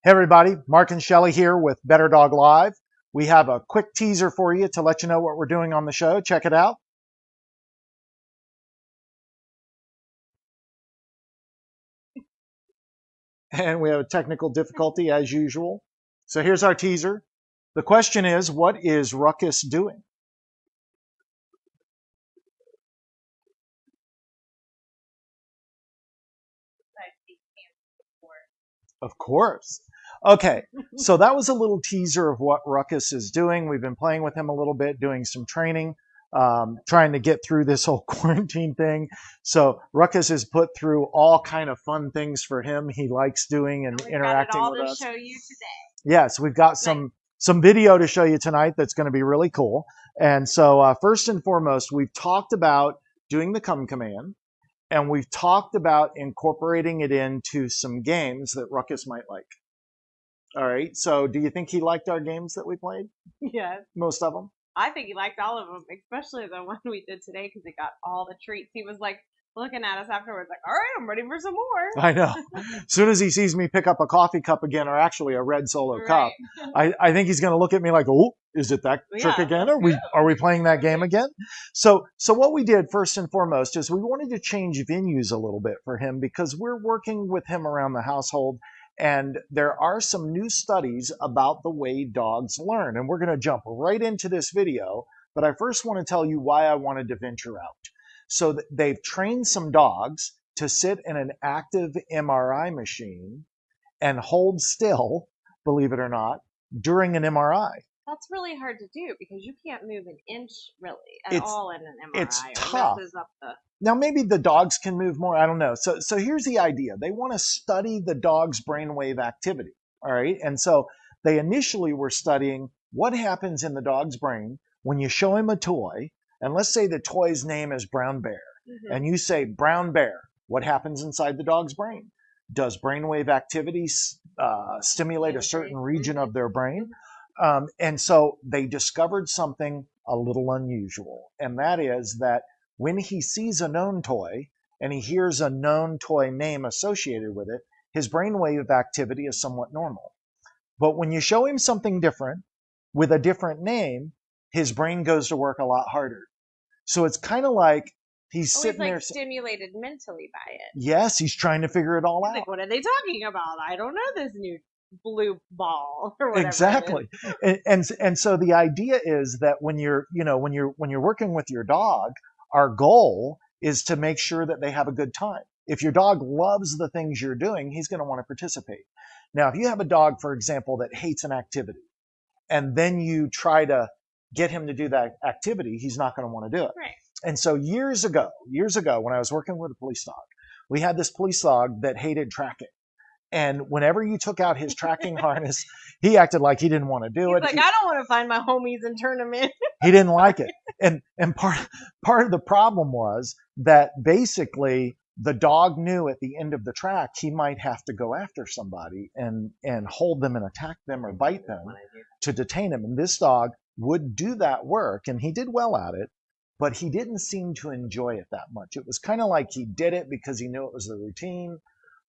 Hey everybody, Mark and Shelley here with Betterdog Live. We have a quick teaser for you to let you know what we're doing on the show. Check it out. And we have a technical difficulty as usual. So here's our teaser. The question is, what is Ruckus doing? Of course. Okay, so that was a little teaser of what Ruckus is doing. We've been playing with him a little bit, doing some training, trying to get through this whole quarantine thing. So Ruckus is put through all kind of fun things for him. He likes doing and interacting with us. Show you today. Yes, we've got some video to show you tonight that's going to be really cool. And so first and foremost, we've talked about doing the come command. And we've talked about incorporating it into some games that Ruckus might like. All right. So do you think he liked our games that we played? Yes. Most of them? I think he liked all of them, especially the one we did today because he got all the treats. He was like looking at us afterwards like, all right, I'm ready for some more. I know. As soon as he sees me pick up a coffee cup again, or actually a red Solo cup, I think he's going to look at me like, oh, is it that trick again? Are we playing that game again? So what we did first and foremost is we wanted to change venues a little bit for him because we're working with him around the household. And there are some new studies about the way dogs learn. And we're going to jump right into this video. But I first want to tell you why I wanted to venture out. So they've trained some dogs to sit in an active MRI machine and hold still, believe it or not, during an MRI. That's really hard to do because you can't move an inch really at all in an MRI. It's tough. Up Now, maybe the dogs can move more. I don't know. So here's the idea. They want to study the dog's brainwave activity. All right. And so they initially were studying what happens in the dog's brain when you show him a toy. And let's say the toy's name is Brown Bear. Mm-hmm. And you say, Brown Bear, what happens inside the dog's brain? Does brainwave activity stimulate a certain region of their brain? And so they discovered something a little unusual. And that is that when he sees a known toy and he hears a known toy name associated with it, his brainwave activity is somewhat normal. But when you show him something different with a different name, his brain goes to work a lot harder. So it's kind of like he's sitting there stimulated mentally by it. Yes, he's trying to figure it all out. Like, what are they talking about? I don't know this new blue ball or whatever. Exactly. And so the idea is that when you're working with your dog, our goal is to make sure that they have a good time. If your dog loves the things you're doing, he's going to want to participate. Now, if you have a dog, for example, that hates an activity, and then you try to get him to do that activity, he's not going to want to do it. Right. And so years ago, when I was working with a police dog, we had this police dog that hated tracking. And whenever you took out his tracking harness, he acted like he didn't want to do it. Like, I don't want to find my homies and turn them in. He didn't like it. And part of the problem was that basically the dog knew at the end of the track he might have to go after somebody and hold them and attack them or bite them to detain him. And this dog would do that work, and he did well at it, but he didn't seem to enjoy it that much. It was kind of like he did it because he knew it was the routine,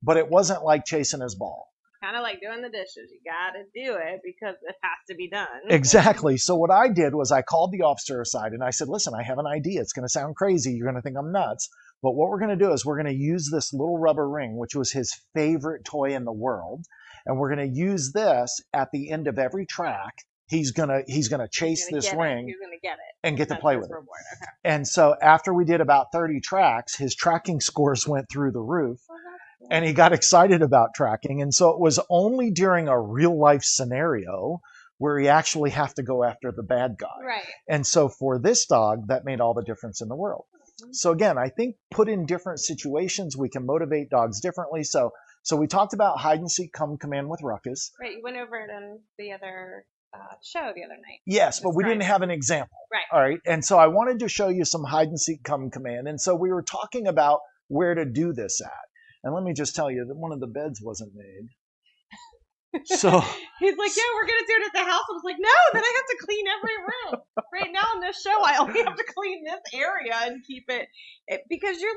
but it wasn't like chasing his ball. Kind of like doing the dishes. You got to do it because it has to be done. Exactly. So what I did was I called the officer aside and I said, listen, I have an idea. It's going to sound crazy. You're going to think I'm nuts. But what we're going to do is we're going to use this little rubber ring, which was his favorite toy in the world. And we're going to use this at the end of every track. He's going to chase this ring. He's going to get it. And get to play with it. Okay. And so after we did about 30 tracks, his tracking scores went through the roof. And he got excited about tracking. And so it was only during a real life scenario where he actually have to go after the bad guy. Right. And so for this dog, that made all the difference in the world. Mm-hmm. So again, I think put in different situations, we can motivate dogs differently. So we talked about hide and seek come command with Ruckus. Right. You went over it on the other show the other night. Yes, but we didn't have an example. Right. All right. And so I wanted to show you some hide and seek come command. And so we were talking about where to do this at. And let me just tell you that one of the beds wasn't made. So he's like, yeah, we're gonna do it at the house. I was like, no, then I have to clean every room. Right now in this show, I only have to clean this area and keep it because you're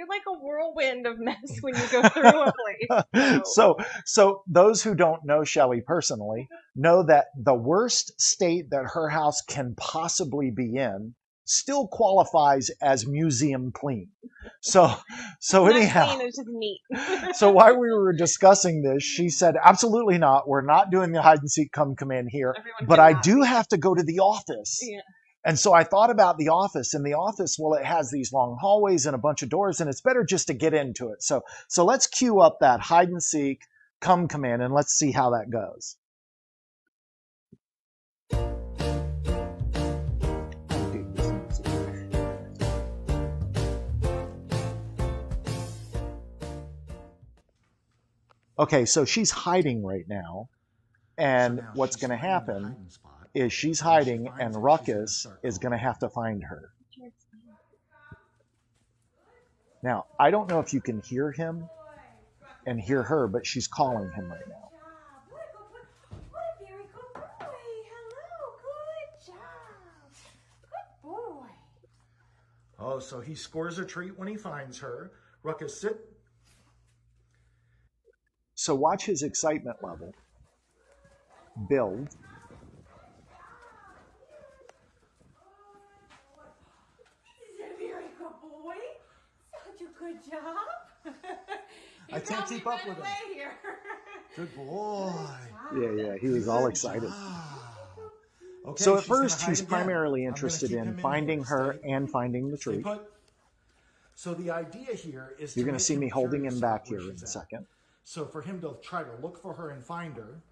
like a whirlwind of mess when you go through a place. So those who don't know Shelley personally know that the worst state that her house can possibly be in still qualifies as museum clean. So anyhow, clean, it's just neat. So while we were discussing this, she said, absolutely not. We're not doing the hide and seek come command here, but I do have to go to the office. Yeah. And so I thought about the office, and the office, well, it has these long hallways and a bunch of doors, and it's better just to get into it. So let's cue up that hide and seek come command, and let's see how that goes. Okay, so she's hiding right now, and what's going to happen is she's hiding, and Ruckus is going to have to find her. Now, I don't know if you can hear him and hear her, but she's calling him right now. What a very good boy. Hello, good job. Good boy. Oh, so he scores a treat when he finds her. Ruckus, sit. So watch his excitement level build. This is a very good boy. Such a good job. I can't keep up with him. Here. Good boy. Yeah, he was all excited. Okay, so at first, he's primarily interested in finding her and finding the treat. So the idea here is you're going to see me holding him back here in a second. So for him to try to look for her and find her,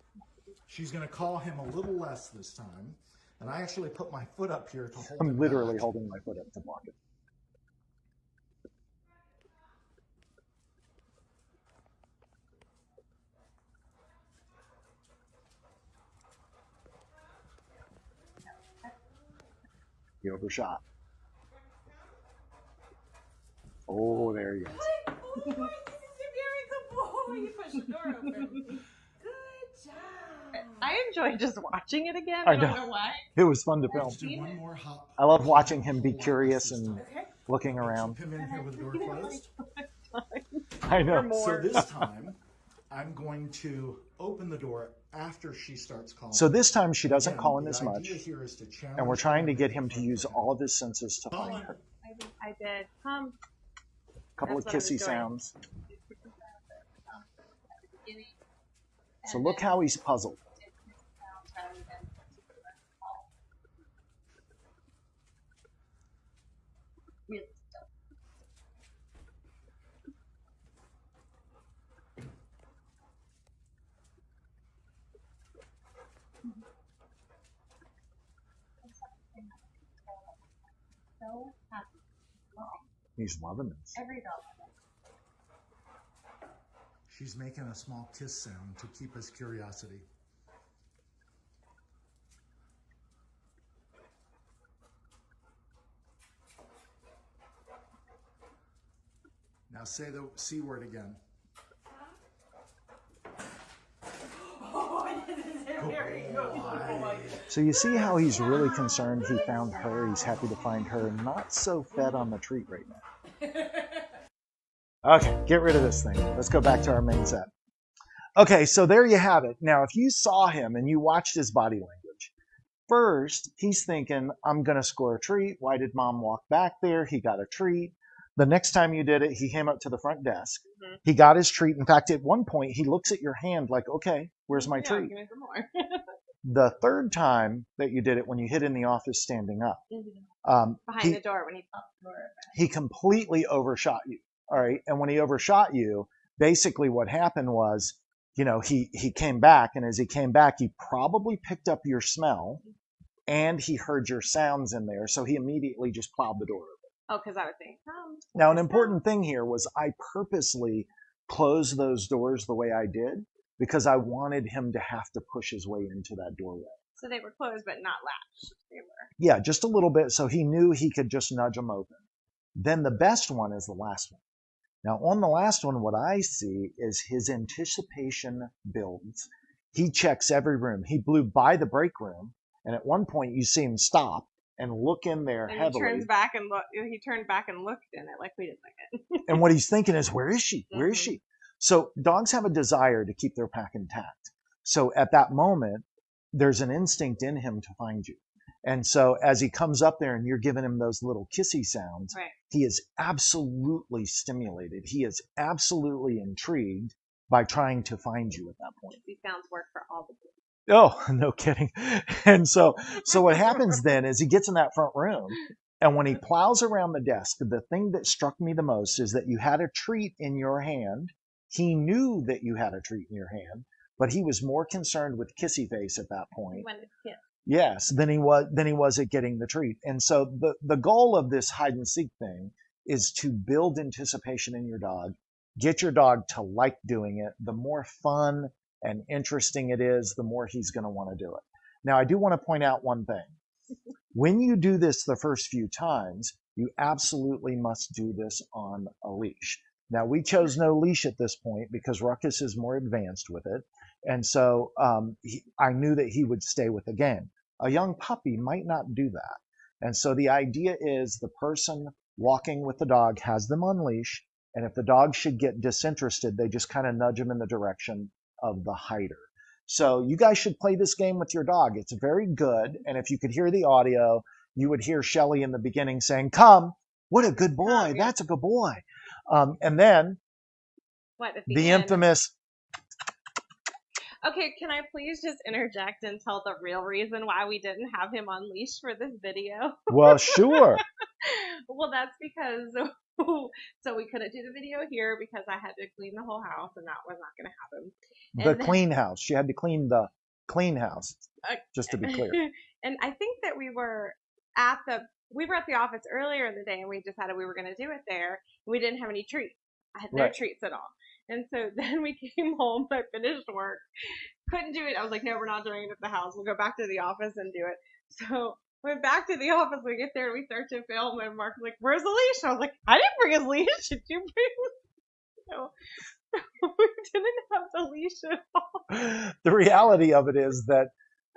she's going to call him a little less this time. And I actually put my foot up here to hold him I'm literally back. holding my foot up to block it. He overshot. Oh, there he is. Good boy. This is a very good boy. You pushed the door open. Good job. I enjoy just watching it again. I I don't know. know why. It was fun to film. Let's do one more hop. I love watching him be curious and looking around. Keep him in here with the door closed. I know. So this time, I'm going to open the door after she starts calling. So this time she doesn't Again, call him the as idea much, here is to and we're challenge trying to him get him to find use her. all of his senses to find her. I did. A couple of That's what I was kissy doing. sounds. So look how he's puzzled. So happy. He's loving this. Every dog. She's making a small kiss sound to keep his curiosity. Now say the C word again. Oh, this is a very good boy. So you see how he's really concerned he found her. He's happy to find her. Not so fed on the treat right now. Okay, get rid of this thing. Let's go back to our main set. Okay, so there you have it. Now, if you saw him and you watched his body language, first, he's thinking, I'm going to score a treat. Why did mom walk back there? He got a treat. The next time you did it, he came up to the front desk. Mm-hmm. He got his treat. In fact, at one point, he looks at your hand like, okay, where's my treat? Give me some more. The third time that you did it, when you hid in the office standing up, behind the door when he popped the door open. He completely overshot you. All right. And when he overshot you, basically what happened was, you know, he came back, and as he came back, he probably picked up your smell and he heard your sounds in there. So he immediately just plowed the door open. Oh, because I was saying, Now, an important thing here was I purposely closed those doors the way I did because I wanted him to have to push his way into that doorway. So they were closed, but not latched. They were. Yeah, just a little bit. So he knew he could just nudge them open. Then the best one is the last one. Now, on the last one, what I see is his anticipation builds. He checks every room. He blew by the break room, and at one point you see him stop and look in there And heavily. he turns back and look. He turned back and looked in it like we didn't like it. And what he's thinking is, where is she? Where is she? So dogs have a desire to keep their pack intact. So at that moment, there's an instinct in him to find you. And so as he comes up there and you're giving him those little kissy sounds, Right. he is absolutely stimulated. He is absolutely intrigued by trying to find you at that point. These sounds work for all the kids. Oh, no kidding. And so what happens then is he gets in that front room, and when he plows around the desk, the thing that struck me the most is that you had a treat in your hand. He knew that you had a treat in your hand, but he was more concerned with kissy face at that point. He wanted to kiss. Yes, than he was at getting the treat. And so the goal of this hide and seek thing is to build anticipation in your dog, get your dog to like doing it. The more fun and interesting it is, the more he's going to want to do it. Now, I do want to point out one thing. When you do this the first few times, you absolutely must do this on a leash. Now, we chose no leash at this point because Ruckus is more advanced with it. And so I knew that he would stay with the game. A young puppy might not do that. And so the idea is the person walking with the dog has them on leash. And if the dog should get disinterested, they just kind of nudge them in the direction of the hider. So you guys should play this game with your dog. It's very good. And if you could hear the audio, you would hear Shelly in the beginning saying, "Come, what a good boy. Oh, yeah. That's a good boy." And then What at the end? infamous, Okay, can I please just interject and tell the real reason why we didn't have him on leash for this video? well, sure. Well, that's because so we couldn't do the video here because I had to clean the whole house, and that was not going to happen. The clean house. She had to clean the clean house, just to be clear. And I think that we were at the office earlier in the day, and we decided we were going to do it there. We didn't have any treats. I had no Right. treats at all. And so then we came home. I finished work. Couldn't do it. I was like, no, we're not doing it at the house. We'll go back to the office and do it. So went back to the office. We get there and we start to film. And Mark's like, "Where's the leash?" I was like, "I didn't bring his leash. Did you bring?" So we didn't have the leash at all. The reality of it is that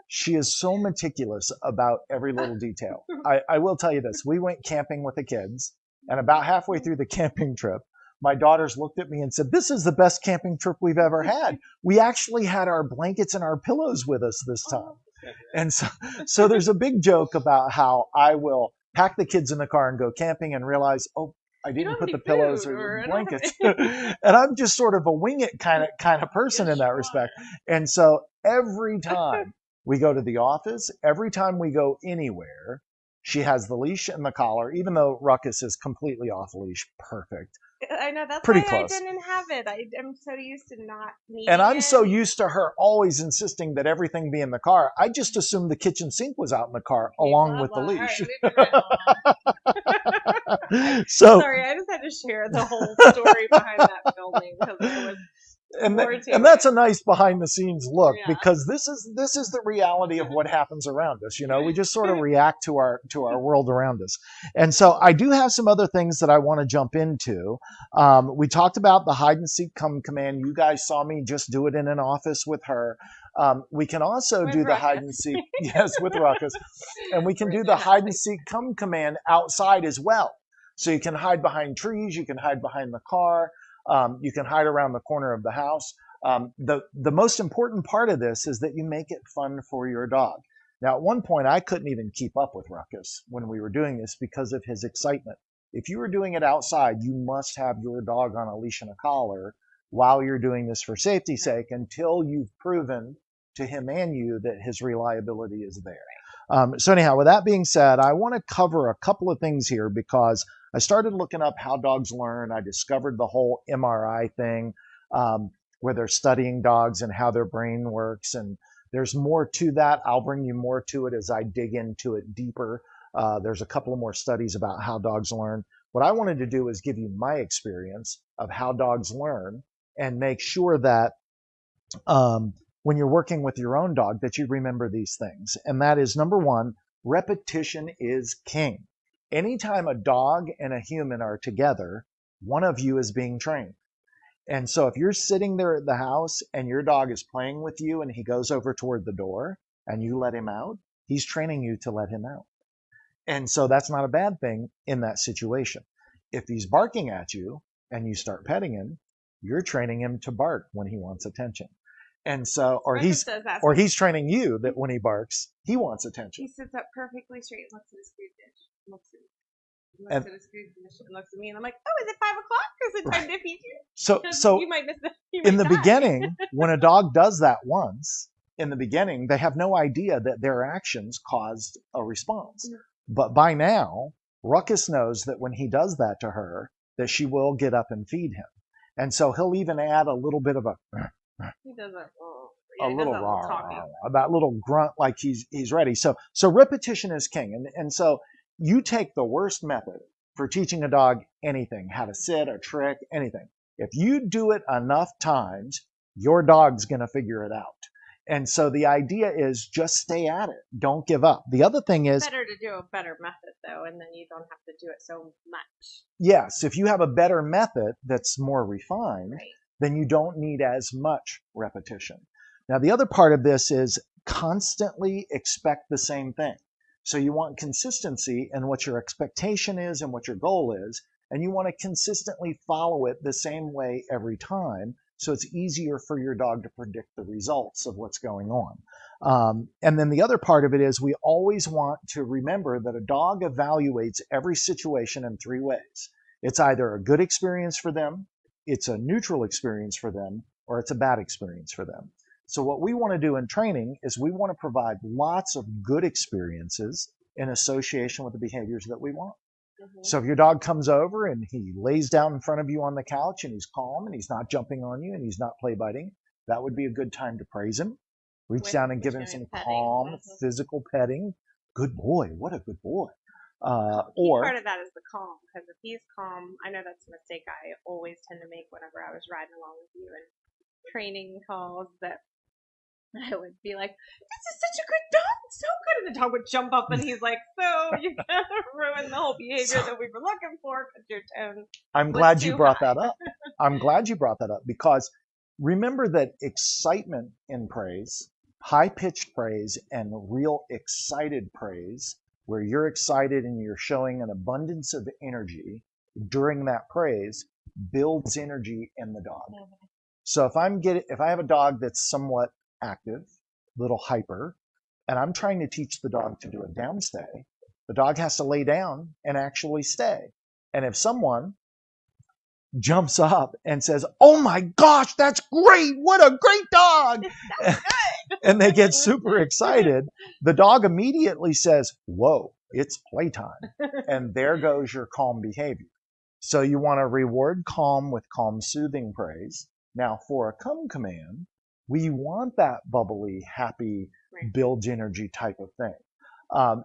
she is so meticulous about every little detail. I will tell you this. We went camping with the kids, and about halfway through the camping trip, my daughters looked at me and said, "This is the best camping trip we've ever had. We actually had our blankets and our pillows with us this time." And so there's a big joke about how I will pack the kids in the car and go camping and realize, oh, I didn't put the pillows or the blankets. And I'm just sort of a wing it kind of person in that respect. And so every time we go to the office, every time we go anywhere, she has the leash and the collar, even though Ruckus is completely off leash. Perfect. I know, that's Pretty why close. I didn't have it. I'm so used to not needing And I'm it. so used to her always insisting that everything be in the car. I just assumed the kitchen sink was out in the car along with the Blah, blah. leash. All right, So, sorry, I just had to share the whole story behind that filming because it was and that's a nice behind the scenes look, Yeah. because this is the reality of what happens around us. You know, we just sort of react to our world around us. And so I do have some other things that I want to jump into. We talked about the hide and seek come command. You guys saw me just do it in an office with her. We can also With do the Ruckus. hide and seek, yes, with Ruckus, and we can We're do in the the hide and seek come command outside as well. So you can hide behind trees, you can hide behind the car, you can hide around the corner of the house. The most important part of this is that you make it fun for your dog. Now, at one point, I couldn't even keep up with Ruckus when we were doing this because of his excitement. If you were doing it outside, you must have your dog on a leash and a collar while you're doing this for safety's sake until you've proven to him and you that his reliability is there. So anyhow, with that being said, I want to cover a couple of things here because I started looking up how dogs learn. I discovered the whole MRI thing, where they're studying dogs and how their brain works. And there's more to that. I'll bring you more to it as I dig into it deeper. There's a couple of more studies about how dogs learn. What I wanted to do is give you my experience of how dogs learn and make sure that when you're working with your own dog that you remember these things. And that is, number one, repetition is king. Anytime a dog and a human are together, one of you is being trained. And so if you're sitting there at the house and your dog is playing with you and he goes over toward the door and you let him out, he's training you to let him out. And so that's not a bad thing in that situation. If he's barking at you and you start petting him, you're training him to bark when he wants attention. And so, or he's training you that when he barks, he wants attention. He sits up perfectly straight and looks at his food dish. Looks at his food dish and looks at me, and I'm like, "Oh, is it 5 o'clock? Is it time to feed you?" So you might miss in the beginning, when a dog does that once, in the beginning, they have no idea that their actions caused a response. Mm-hmm. But by now, Ruckus knows that when he does that to her, that she will get up and feed him. And so he'll even add a little bit of he does a little that little grunt like he's ready. So repetition is king. And so you take the worst method for teaching a dog anything, how to sit, a trick, anything. If you do it enough times, your dog's going to figure it out. And so the idea is just stay at it. Don't give up. The other thing is... It's better to do a better method, though, and then you don't have to do it so much. Yes, if you have a better method that's more refined, right, then you don't need as much repetition. Now, the other part of this is constantly expect the same thing. So you want consistency in what your expectation is and what your goal is, and you want to consistently follow it the same way every time, so it's easier for your dog to predict the results of what's going on. And then the other part of it is we always want to remember that a dog evaluates every situation in 3 ways. It's either a good experience for them, it's a neutral experience for them, or it's a bad experience for them. So what we want to do in training is we want to provide lots of good experiences in association with the behaviors that we want. Mm-hmm. So if your dog comes over and he lays down in front of you on the couch and he's calm and he's not jumping on you and he's not play biting, that would be a good time to praise him. Reach down and give him some calm, mm-hmm, physical petting. Good boy. What a good boy. Or part of that is the calm, because if he's calm, I know that's a mistake I always tend to make whenever I was riding along with you and training calls, that I would be like, "This is such a good dog, it's so good," and the dog would jump up and he's like, "So you kind of ruined the whole behavior that we were looking for because your tone." I'm glad you brought that up. I'm glad you brought that up, because remember that excitement in praise, high-pitched praise, and real excited praise, where you're excited and you're showing an abundance of energy during that praise, builds energy in the dog. Mm-hmm. So if I have a dog that's somewhat active, little hyper, and I'm trying to teach the dog to do a down stay, the dog has to lay down and actually stay. And if someone jumps up and says, "Oh my gosh, that's great! What a great dog!" and they get super excited, the dog immediately says, "Whoa, it's playtime." And there goes your calm behavior. So you want to reward calm with calm, soothing praise. Now, for a come command, we want that bubbly, happy, builds energy type of thing.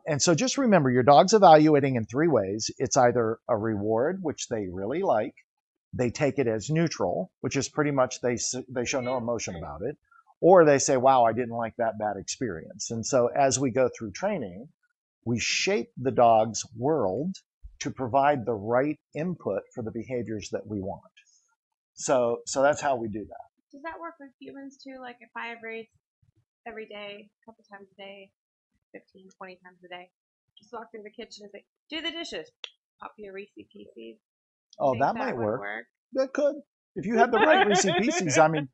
And so just remember, your dog's evaluating in 3 ways. It's either a reward, which they really like. They take it as neutral, which is pretty much they show no emotion about it. Or they say, "Wow, I didn't like that bad experience." And so as we go through training, we shape the dog's world to provide the right input for the behaviors that we want. So that's how we do that. Does that work with humans too? Like if I raise every day, a couple times a day, 15, 20 times a day, just walk through the kitchen and say, "Do the dishes," pop you a Reese Pieces. Oh, that might work. That could. If you had the right Reese Pieces, I mean,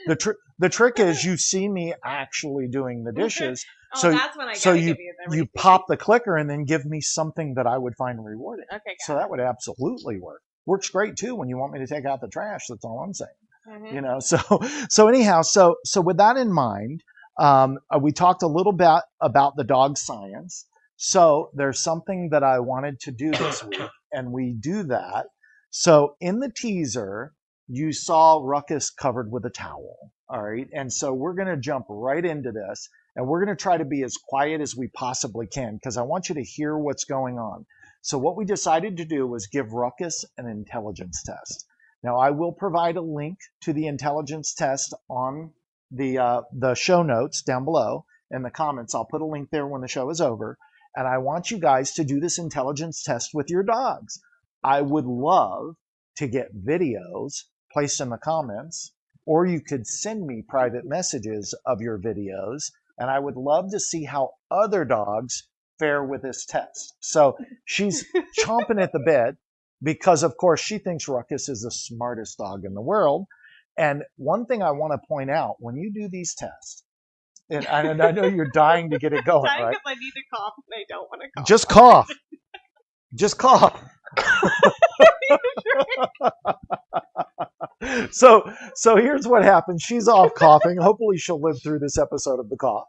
the trick is you see me actually doing the dishes. So that's when I give you pop the clicker and then give me something that I would find rewarding. Okay. So that would absolutely work. Works great too when you want me to take out the trash. That's all I'm saying. Mm-hmm. You know, so anyhow, so with that in mind, we talked a little bit about the dog science. So there's something that I wanted to do this week, and we do that. So in the teaser, you saw Ruckus covered with a towel. All right. And so we're going to jump right into this, and we're going to try to be as quiet as we possibly can, because I want you to hear what's going on. So what we decided to do was give Ruckus an intelligence test. Now, I will provide a link to the intelligence test on the show notes down below in the comments. I'll put a link there when the show is over. And I want you guys to do this intelligence test with your dogs. I would love to get videos placed in the comments, or you could send me private messages of your videos, and I would love to see how other dogs fare with this test. So she's chomping at the bit because, of course, she thinks Ruckus is the smartest dog in the world. And one thing I want to point out, when you do these tests, and I know you're dying to get it going, Dying right? because I need to cough and I don't want to cough. Just cough. Just cough. So here's what happens. She's off coughing. Hopefully she'll live through this episode of the cough.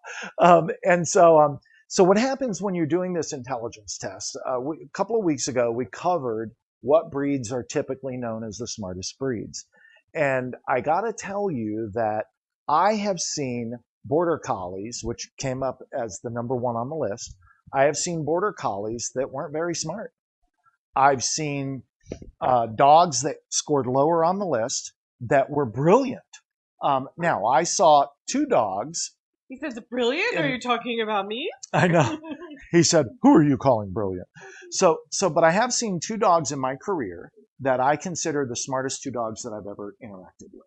So what happens when you're doing this intelligence test? A couple of weeks ago, we covered what breeds are typically known as the smartest breeds. And I got to tell you that I have seen border collies, which came up as the number one on the list. I have seen border collies that weren't very smart. I've seen dogs that scored lower on the list that were brilliant. Now, I saw two dogs. He says, brilliant? Are you talking about me? I know. He said, who are you calling brilliant? But I have seen two dogs in my career that I consider the smartest two dogs that I've ever interacted with.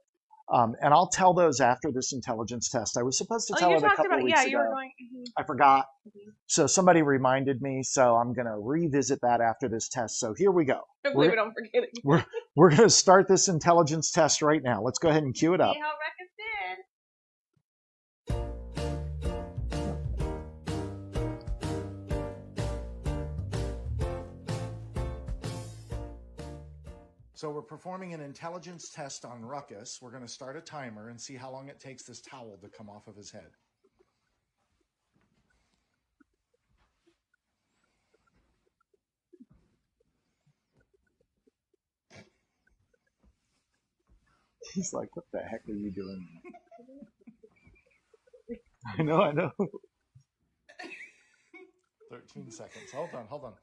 And I'll tell those after this intelligence test. I was supposed to tell it a couple weeks ago. You were going. I forgot. Mm-hmm. So somebody reminded me. So I'm going to revisit that after this test. So here we go. Hopefully we don't forget it. We're going to start this intelligence test right now. Let's go ahead and cue it up. See how Ruckus did. So we're performing an intelligence test on Ruckus. We're going to start a timer and see how long it takes this towel to come off of his head. He's like, what the heck are you doing? I know. 13 seconds. Hold on.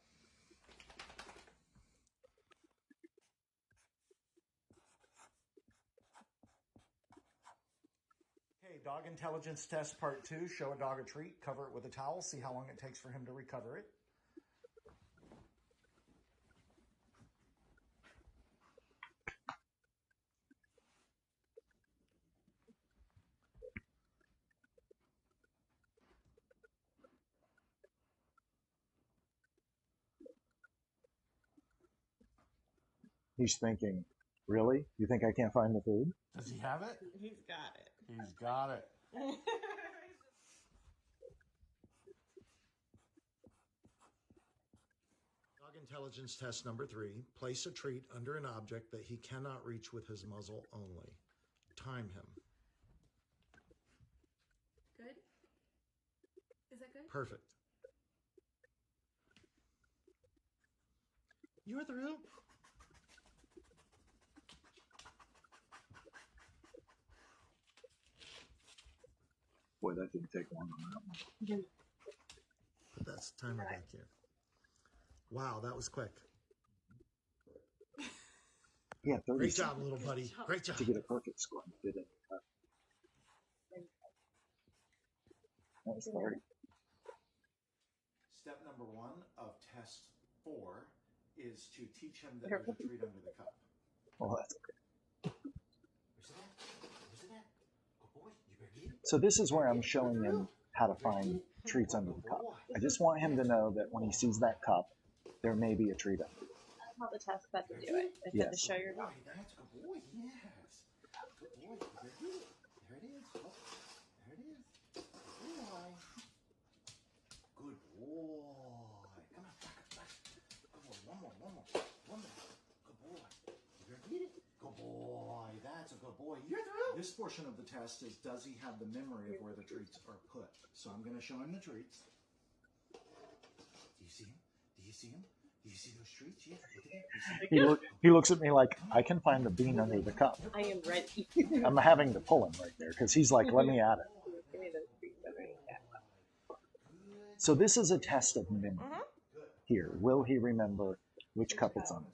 Okay, dog intelligence test part 2. Show a dog a treat, cover it with a towel, see how long it takes for him to recover it. He's thinking, really? You think I can't find the food? Does he have it? He's got it. He's got it. Dog intelligence test number 3. Place a treat under an object that he cannot reach with his muzzle only. Time him. Good? Is that good? Perfect. You're through. Boy, that didn't take long on that one. Put that timer back here. Wow, that was quick. Yeah, 30 Great job, seconds little buddy. Great job. to get a perfect score. Did it? That was 30. Step number 1 of test 4 is to teach him that there's a treat under the cup. Well, that's okay. Where's it at? Good boy. You better get it. So this is where I'm showing him how to find treats under the cup. I just want him to know that when he sees that cup, there may be a treat under it. That's how the test said to do it. It said to show your dog. That's a good boy. Yes. Good boy. You better get it. There it is. Oh, there it is. Good boy. Good boy. Come on. Back. Good boy. One more. Good boy. You better get it. Good boy. That's a good boy. You're through. This portion of the test is, does he have the memory of where the treats are put? So I'm going to show him the treats. Do you see him? Do you see him? Do you see those treats? Yeah. He looks at me like, I can find the bean under the cup. I am ready. I'm having to pull him right there because he's like, let me at it. Give me those treats underneath that. So this is a test of memory. Here, will he remember which cup it's on?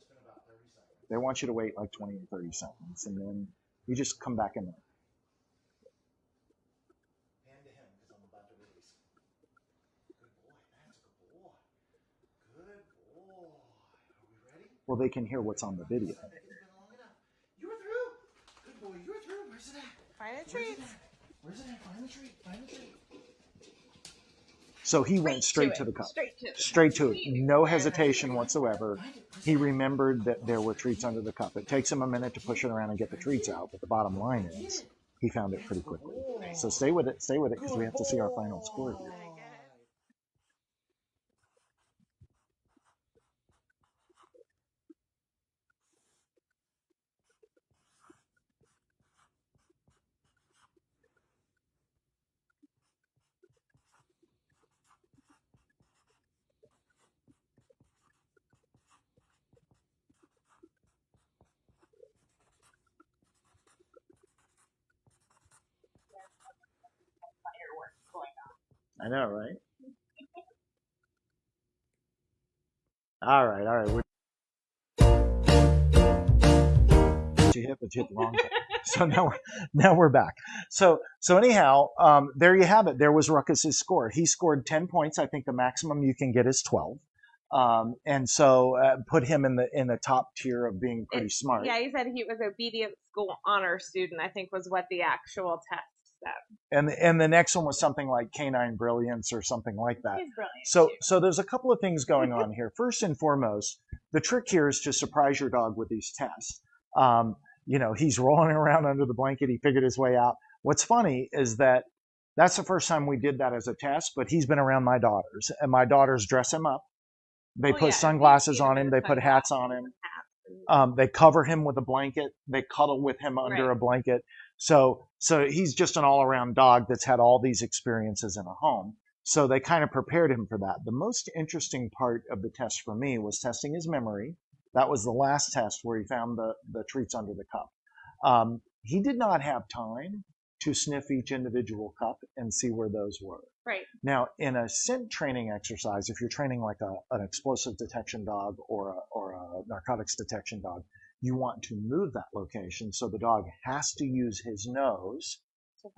They want you to wait like 20 or 30 seconds, and then you just come back in there. Hand to him because I'm about to release. Good boy. That's a good boy. Good boy. Are we ready? Well, they can hear what's on the video. Make it a bit Where's it at? Find a Where's treat. it at? Where's it at? Find the treat. Find the treat. So he went straight to the cup. Straight to it. No hesitation whatsoever. He remembered that there were treats under the cup. It takes him a minute to push it around and get the treats out, but the bottom line is he found it pretty quickly. So stay with it, because we have to see our final score here. I know, right? All right. But you hit the wrong thing. So now we're back. So anyhow, there you have it. There was Ruckus's score. He scored 10 points. I think the maximum you can get is 12. And so put him in the top tier of being pretty smart. Yeah, he said he was obedient school honor student, I think was what the actual test said. And the next one was something like canine brilliance or something like that. He's brilliant. So there's a couple of things going on here. First and foremost, the trick here is to surprise your dog with these tests. He's rolling around under the blanket. He figured his way out. What's funny is that that's the first time we did that as a test, but he's been around my daughters, and my daughters dress him up. They put sunglasses on him. They put hats on him. They cover him with a blanket. They cuddle with him under a blanket. So he's just an all-around dog that's had all these experiences in a home. So they kind of prepared him for that. The most interesting part of the test for me was testing his memory. That was the last test where he found the treats under the cup. He did not have time to sniff each individual cup and see where those were. Right. Now, in a scent training exercise, if you're training like an explosive detection dog or a narcotics detection dog, you want to move that location so the dog has to use his nose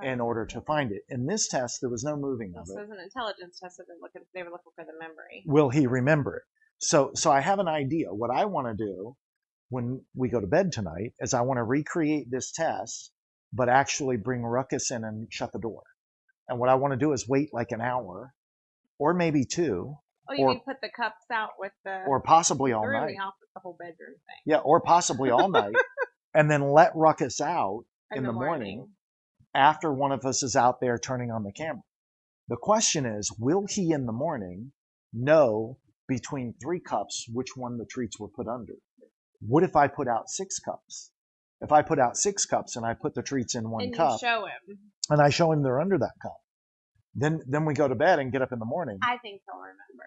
in order to find it. In this test, there was no moving of it. This was an intelligence test, so they were looking for the memory. Will he remember it? So I have an idea. What I want to do when we go to bed tonight is I want to recreate this test, but actually bring Ruckus in and shut the door. And what I want to do is wait like an hour or maybe 2. Oh, you mean put the cups out with the... Or possibly all threw night. me off with the whole bedroom thing. Yeah, or possibly all night. And then let Ruckus out in the morning after one of us is out there turning on the camera. The question is, will he in the morning know between 3 cups which one the treats were put under? What if I put out 6 cups? If I put out 6 cups and I put the treats in one cup, you show him, and I show him they're under that cup, then we go to bed and get up in the morning. I think he'll remember.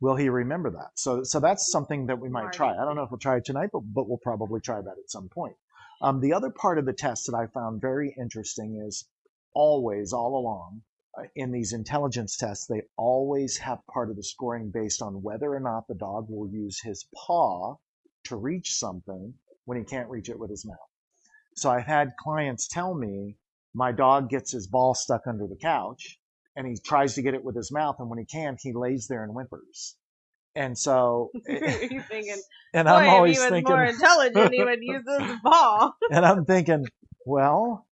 Will he remember that? So that's something that we might try. I don't know if we'll try it tonight, but we'll probably try that at some point. The other part of the test that I found very interesting is always, all along, in these intelligence tests, they always have part of the scoring based on whether or not the dog will use his paw to reach something when he can't reach it with his mouth. So I've had clients tell me, my dog gets his ball stuck under the couch and he tries to get it with his mouth, and when he can't, he lays there and whimpers. And so, You're thinking, and boy, I'm always if he was thinking, more intelligent, he would use his paw. and I'm thinking, well,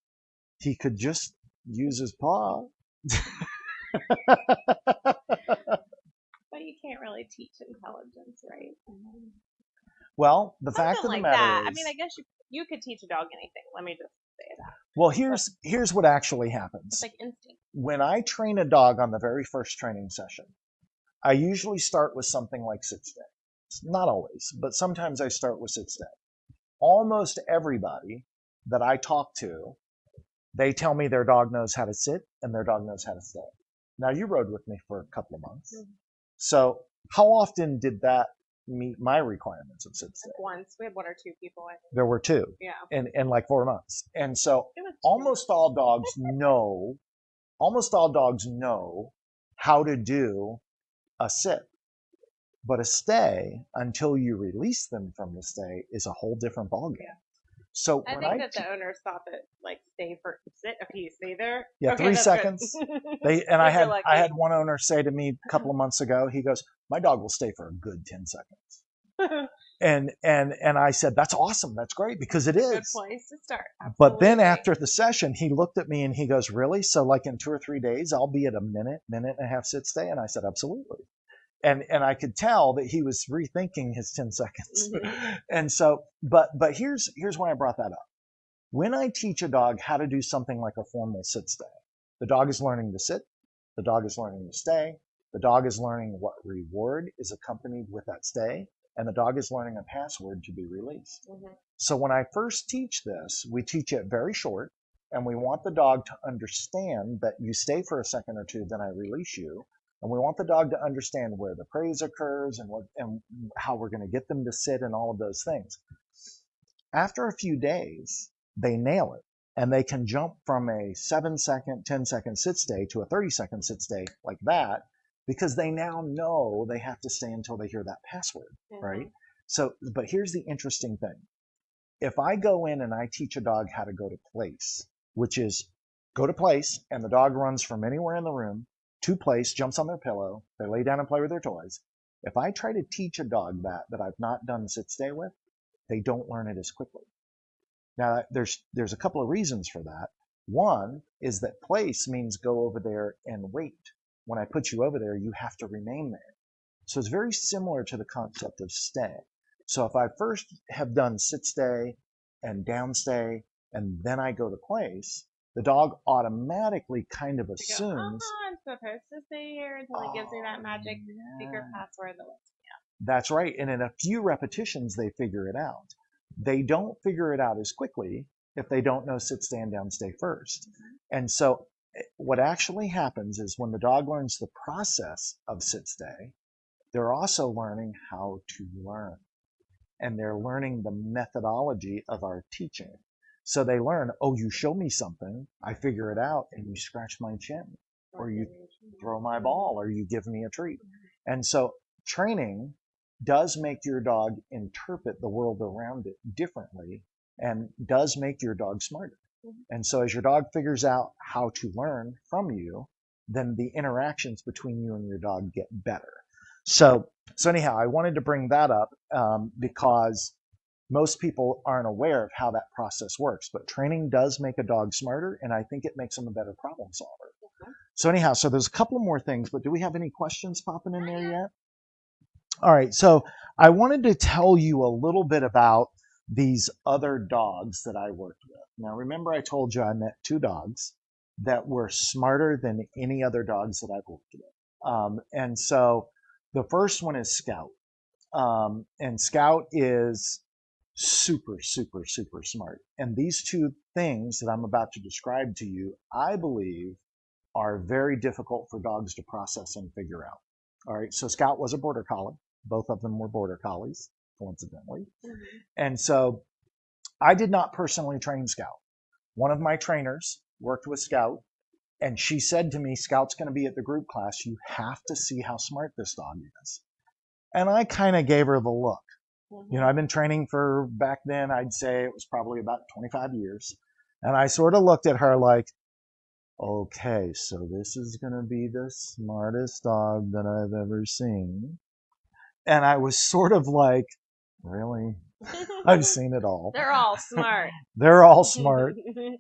he could just use his paw. But you can't really teach intelligence, right? Well, the Something fact of the like matter that. is, I mean, I guess you could teach a dog anything. Let me just say that. well, here's what actually happens. It's like instinct. When I train a dog on the very first training session, I usually start with something like sit stay. Not always, but sometimes I start with sit stay. Almost everybody that I talk to, they tell me their dog knows how to sit and their dog knows how to stay. Now, you rode with me for a couple of months. Mm-hmm. So how often did that meet my requirements of sit stay? Once. We had 1 or 2 people, I think. There were 2. Yeah. In like 4 months. And so almost all dogs know how to do a sit. But a stay, until you release them from the stay, is a whole different ballgame. Yeah. So I think that the owners thought that, like, stay for sit. Okay, you stay there. Yeah, okay, 3 seconds. I had one owner say to me a couple of months ago, he goes, my dog will stay for a good 10 seconds. And I said, that's awesome. That's great, because it Good is. place to start. But then Absolutely. after the session, he looked at me and he goes, really? So like in 2 or 3 days, I'll be at a minute and a half sit stay? And I said, absolutely. And I could tell that he was rethinking his 10 seconds. Mhm. And so, but here's why I brought that up. When I teach a dog how to do something like a formal sit stay, the dog is learning to sit, the dog is learning to stay, the dog is learning what reward is accompanied with that stay, and the dog is learning a password to be released. Mhm. So when I first teach this, we teach it very short, and we want the dog to understand that you stay for a second or two, then I release you. And we want the dog to understand where the praise occurs and how we're going to get them to sit and all of those things. After a few days, they nail it. And they can jump from a 7-second, 10-second sit stay to a 30-second sit stay like that, because they now know they have to stay until they hear that password, Mhm. right? So, but here's the interesting thing. If I go in and I teach a dog how to go to place, which is go to place, and the dog runs from anywhere in the room to place, jumps on their pillow, they lay down and play with their toys. If I try to teach a dog that I've not done sit stay with, they don't learn it as quickly. Now, there's a couple of reasons for that. One is that place means go over there and wait. When I put you over there, you have to remain there. So it's very similar to the concept of stay. So if I first have done sit stay and down stay, and then I go to place, the dog automatically kind of To go, assumes, I'm supposed to stay here until he gives me that magic secret yeah, password that lets me out. that's right. And in a few repetitions, they figure it out. They don't figure it out as quickly if they don't know sit, stand, down, stay first. And so what actually happens is when the dog learns the process of sit, stay, they're also learning how to learn. And they're learning the methodology of our teaching. So they learn, oh, you show me something, I figure it out, and you scratch my chin, or you throw my ball, or you give me a treat. And so training does make your dog interpret the world around it differently and does make your dog smarter. And so as your dog figures out how to learn from you, then the interactions between you and your dog get better. So anyhow, I wanted to bring that up because most people aren't aware of how that process works. But training does make a dog smarter, and I think it makes them a better problem solver. So anyhow, so there's a couple more things, but do we have any questions popping in there yet? All right, so I wanted to tell you a little bit about these other dogs that I worked with. Now, remember I told you I met 2 dogs that were smarter than any other dogs that I've worked with. And so the first one is Scout. And Scout is super, super, super smart. And these 2 things that I'm about to describe to you, I believe, are very difficult for dogs to process and figure out. All right, so Scout was a border collie. Both of them were border collies, coincidentally. Mm-hmm. And so I did not personally train Scout. One of my trainers worked with Scout, and she said to me, Scout's going to be at the group class. You have to see how smart this dog is. And I kind of gave her the look. Mm-hmm. You know, I've been training for, back then, I'd say it was probably about 25 years. And I sort of looked at her like, okay, so this is going to be the smartest dog that I've ever seen. And I was sort of like, really? I've seen it all. They're all smart. They're all smart.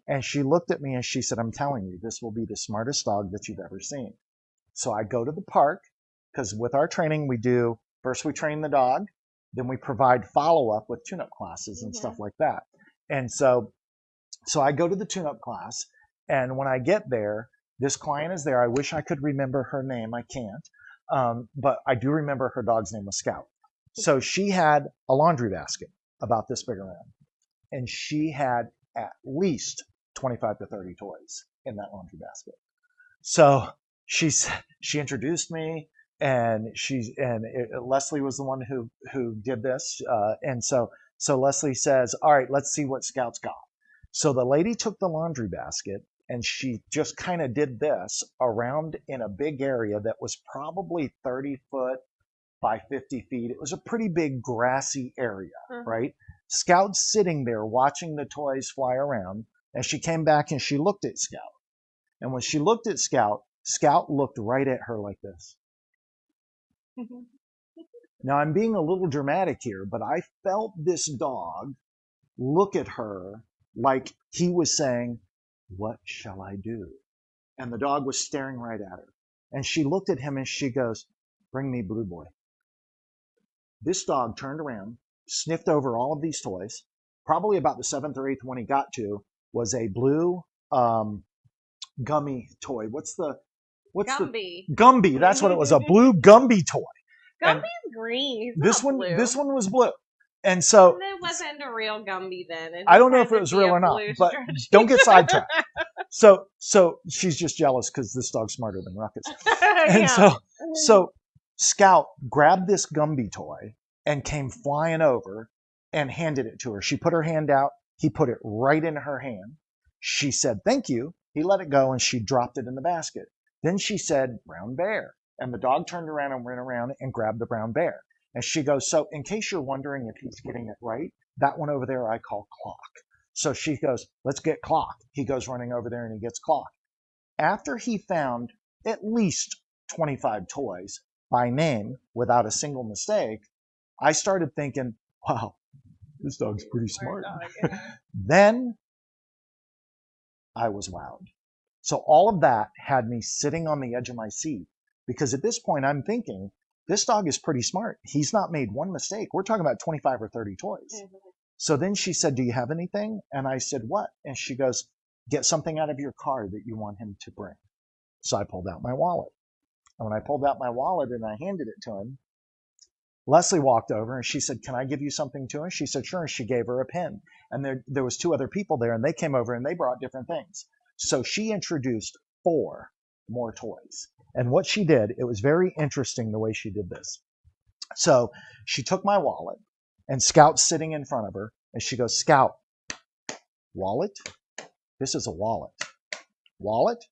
And she looked at me and she said, I'm telling you, this will be the smartest dog that you've ever seen. So I go to the park, because with our training, we do, first we train the dog, then we provide follow-up with tune-up classes and stuff like that. And so I go to the tune-up class, and when I get there, this client is there. I wish I could remember her name. I can't. But I do remember her dog's name was Scout. So she had a laundry basket about this big around, and she had at least 25 to 30 toys in that laundry basket. So she introduced me, and Leslie was the one who did this, and so Leslie says, all right, let's see what Scout's got. So the lady took the laundry basket and she just kind of did this around in a big area that was probably 30 foot by 50 feet. It was a pretty big grassy area, right? Scout's sitting there watching the toys fly around, and she came back and she looked at Scout. And when she looked at Scout, Scout looked right at her like this. Now, I'm being a little dramatic here, but I felt this dog look at her like he was saying, "What shall I do?" And the dog was staring right at her. And she looked at him and she goes, "Bring me Blue Boy." This dog turned around, sniffed over all of these toys. Probably about the seventh or eighth one he got to was a blue gummy toy. What's the Gumby. Gumby? That's what it was. A blue Gumby toy. Gumby's green. He's This not one, blue. this one was blue. And so It wasn't a real Gumby then. I don't know if it was real or not, but don't get sidetracked. So she's just jealous because this dog's smarter than Ruckus. And so Scout grabbed this Gumby toy and came flying over and handed it to her. She put her hand out. He put it right in her hand. She said, "Thank you." He let it go and she dropped it in the basket. Then she said, "Brown bear." And the dog turned around and went around and grabbed the brown bear. And she goes, "So in case you're wondering if he's getting it right, that one over there I call Clock." So she goes, "Let's get Clock." He goes running over there and he gets Clock. After he found at least 25 toys by name without a single mistake, I started thinking, wow, this dog's pretty smart. Then I was wowed. So all of that had me sitting on the edge of my seat because at this point I'm thinking, this dog is pretty smart. He's not made one mistake. We're talking about 25 or 30 toys. Mm-hmm. So then she said, "Do you have anything?" And I said, "What?" And she goes, "Get something out of your car that you want him to bring." So I pulled out my wallet. And when I pulled out my wallet and I handed it to him, Leslie walked over and she said, "Can I give you something to her?" She said, "Sure." And she gave her a pen. And there was two other people there and they came over and they brought different things. So she introduced 4 more toys. And what she did, it was very interesting the way she did this. So she took my wallet and Scout's sitting in front of her and she goes, "Scout, wallet? This is a wallet. Wallet?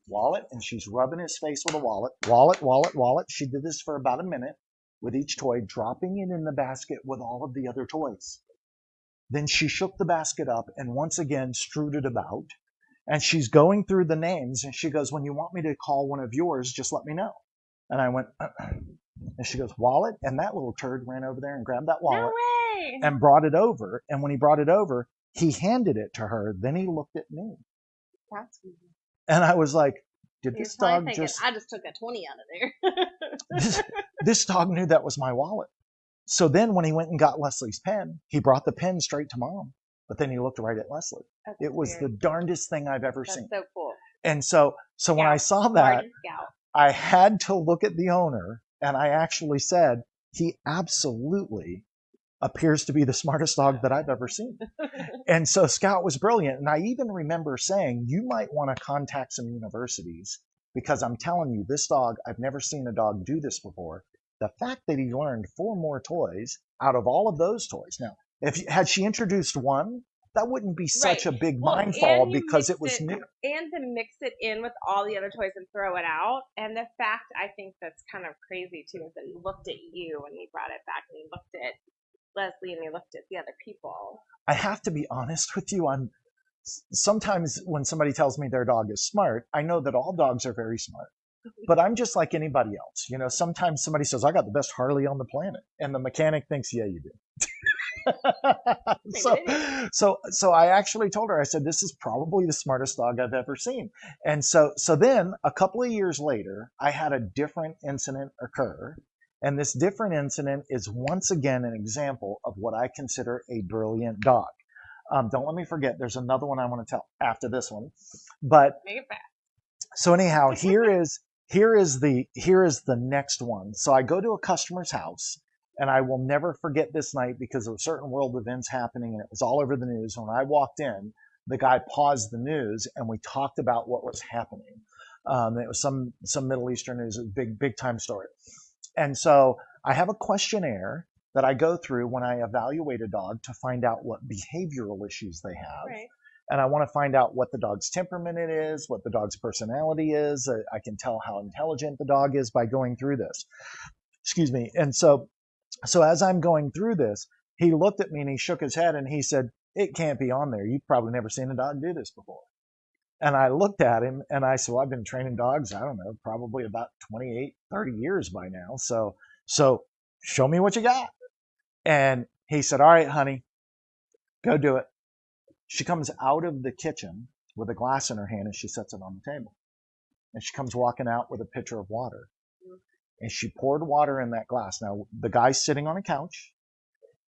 Wallet?" And she's rubbing his face with a wallet. Wallet, wallet, wallet. She did this for about a minute with each toy, dropping it in the basket with all of the other toys. Then she shook the basket up and once again strewed it about. And she's going through the names and she goes, "When you want me to call one of yours, just let me know." And I went, and she goes, "Wallet?" And that little turd ran over there and grabbed that wallet and brought it over. And when he brought it over, he handed it to her. Then he looked at me. That's weird. And I was like, did this dog just... I just took a 20 out of there. this dog knew that was my wallet. So then when he went and got Leslie's pen, he brought the pen straight to Mom. But then he looked right at Leslie. That's it was the darndest thing I've ever seen. That's so cool. And so when I saw that, I had to look at the owner and I actually said, he absolutely appears to be the smartest dog that I've ever seen. And so Scout was brilliant. And I even remember saying, you might want to contact some universities because I'm telling you, this dog, I've never seen a dog do this before. The fact that he learned 4 more toys out of all of those toys. Now, had she introduced one, that wouldn't be such a big mindfall because it was new. And to mix it in with all the other toys and throw it out. And the fact, I think that's kind of crazy too, is that he looked at you and he brought it back and he looked at Leslie and he looked at the other people. I have to be honest with you. Sometimes when somebody tells me their dog is smart, I know that all dogs are very smart. But I'm just like anybody else. You know, sometimes somebody says, "I got the best Harley on the planet." And the mechanic thinks, "Yeah, you do." So I actually told her, I said, "This is probably the smartest dog I've ever seen." And so then a couple of years later, I had a different incident occur. And this different incident is once again an example of what I consider a brilliant dog. Don't let me forget, there's another one I want to tell after this one. But make it fast. So anyhow, here is the next one. So I go to a customer's house. And I will never forget this night because of certain world events happening and it was all over the news. When I walked in, the guy paused the news and we talked about what was happening. It was some Middle Eastern news, a big time story. And so I have a questionnaire that I go through when I evaluate a dog to find out what behavioral issues they have. Right. And I want to find out what the dog's temperament is, what the dog's personality is. I can tell how intelligent the dog is by going through this. Excuse me. And so as I'm going through this, he looked at me and he shook his head and he said, "It can't be on there. You've probably never seen a dog do this before." And I looked at him and I said, well, I've been training dogs, I don't know, probably about 28, 30 years by now. So show me what you got. And he said, all right, honey, go do it. She comes out of the kitchen with a glass in her hand and she sets it on the table. And she comes walking out with a pitcher of water. And she poured water in that glass. Now, the guy's sitting on a couch,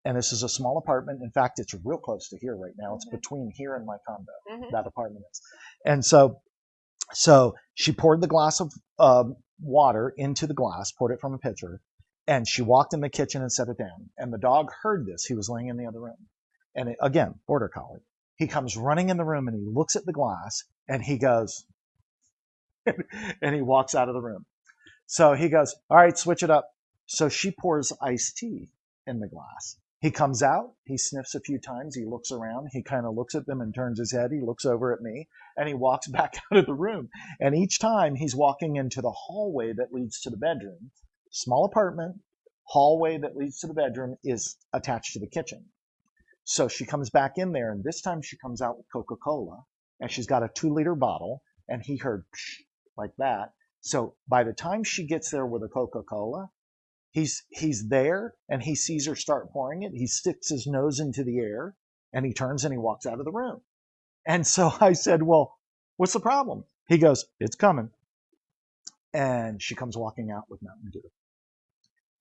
and this is a small apartment. In fact, it's real close to here right now. It's between here and my condo, that apartment is. And so she poured the glass of water into the glass, poured it from a pitcher, and she walked in the kitchen and set it down. And the dog heard this. He was laying in the other room. And again, border collie. He comes running in the room, and he looks at the glass, and he goes, and he walks out of the room. So he goes, all right, switch it up. So she pours iced tea in the glass. He comes out, he sniffs a few times, he looks around, he kind of looks at them and turns his head, he looks over at me, and he walks back out of the room. And each time he's walking into the hallway that leads to the bedroom. Small apartment, hallway that leads to the bedroom is attached to the kitchen. So she comes back in there, and this time she comes out with Coca-Cola, and she's got a 2-liter bottle, and he heard psh, like that. So by the time she gets there with a Coca-Cola, he's there and he sees her start pouring it. He sticks his nose into the air and he turns and he walks out of the room. And so I said, well, what's the problem? He goes, it's coming. And she comes walking out with Mountain Dew.